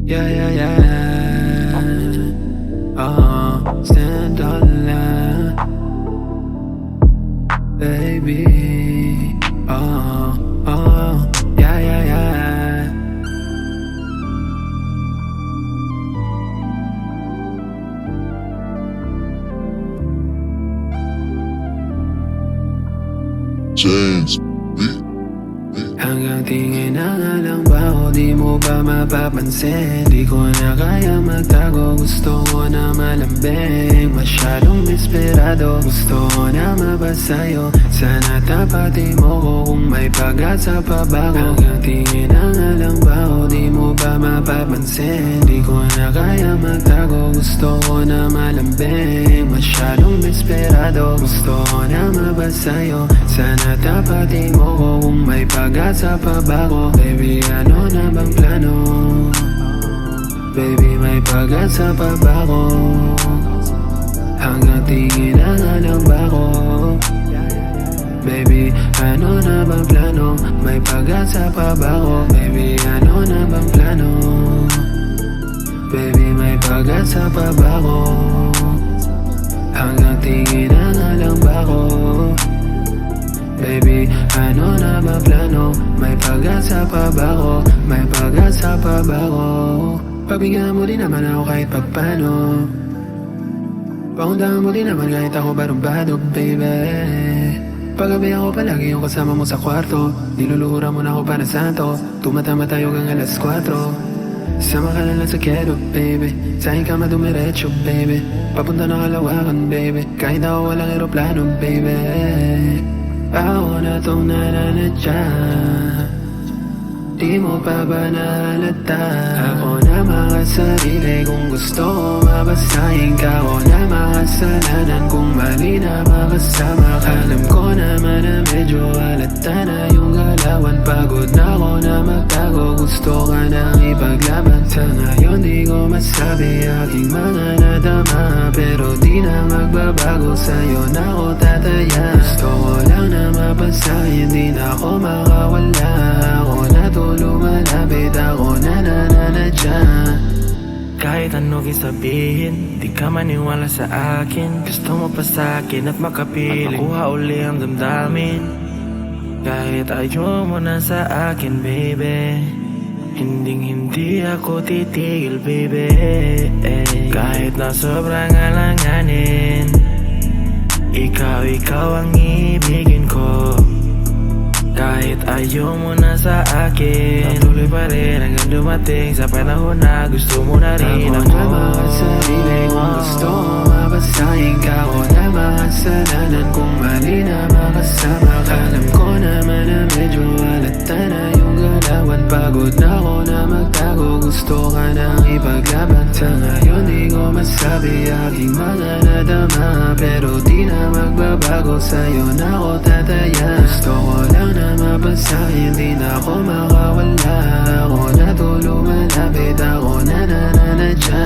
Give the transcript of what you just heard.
Yeah, yeah, yeah. Stand on line, baby. Yeah, yeah, yeah. James. Hanggang tingin na nga lang ba o di mo ba mapapansin? Di ko na kaya magtago, gusto ko na malambing. Masyadong desperado, gusto ko na mabasayo. Sana tapatin mo ko kung may pag-asa pa bago. Hanggang tingin na nga lang ba o di mo ba mapapansin? Di ko na kaya magtago, gusto ko na malambing. Masyadong desperado, gusto ko na mabasayo. Sana tapatin mo ko kung may pag-asa pa bago. Baby, ano na bang plano? Baby, may pag-asa pa bago. Hanggang tingin na nga lang ba ko? Baby, ano na bang plano? May pag-asa pa bago. Baby, ano na bang plano? Baby, may pag-asa pa bago. Hanggang tingin na nga lang ba ko? Baby, ano na ba plano? May pag-asa pa ba ko? May pag-asa pa ba ko? Pabigyan mo din naman ako kahit pagpano. Paundahan mo din naman kahit ako barumbado, baby. Paggabi ako palagi yung kasama mo sa kwarto. Niluluhuran mo na ako para santo. Tumatama tayo hanggang alas 4. Sama ka na lang sa kero, baby. Sa akin ka madumiretso, baby. Papunta na Kalawakan, baby. Kahit ako walang aeroplano, baby. Ako na tong nananadya. Di mo pa ba nahalata? Ako na mga sarili kung gusto ko mabasahin ka. Ako na makasalanan kung mali na makasama ka. Alam ko naman na medyo halata na yung galawan. Pagod na ako na magtago, gusto ka nang ipaglaban. Sa ngayon di ko masabi aking mga nadama, pero di na magbabago, sa'yo na ako tataya. Gusto ko lang na mabasahin, di na ako makawala. Ako na to lumalapit, ako na nananadya. Kahit ano sabihin, di ka maniwala sa akin. Gusto mo pa sa akin at makapili, makuha uli ang damdamin. Kahit ayaw mo na sa akin, baby, hindi ako titigil, baby. Kahit na sobrang alanganin, ikaw ang ibigin ko. Kahit ayaw mo na sa akin, patuloy pa rin hanggang dumating sa panahon na gusto mo na rin ako. Ako na mga sarili kung gusto ko mabasahin ka. Ako na makasalanan kung mali na makasama ka. Alam ko naman na medyo halata na yung galawan. Pagod na ako na magtago, gusto ka nang ipaglaban. Sa ngayon di ko masabi aking mga nadama, pero di na magbabago, sa'yo na ako tataya. Gusto ko lang na mabasahin, di na ako makawala. Ako na to lumalapit, ako na nananadya.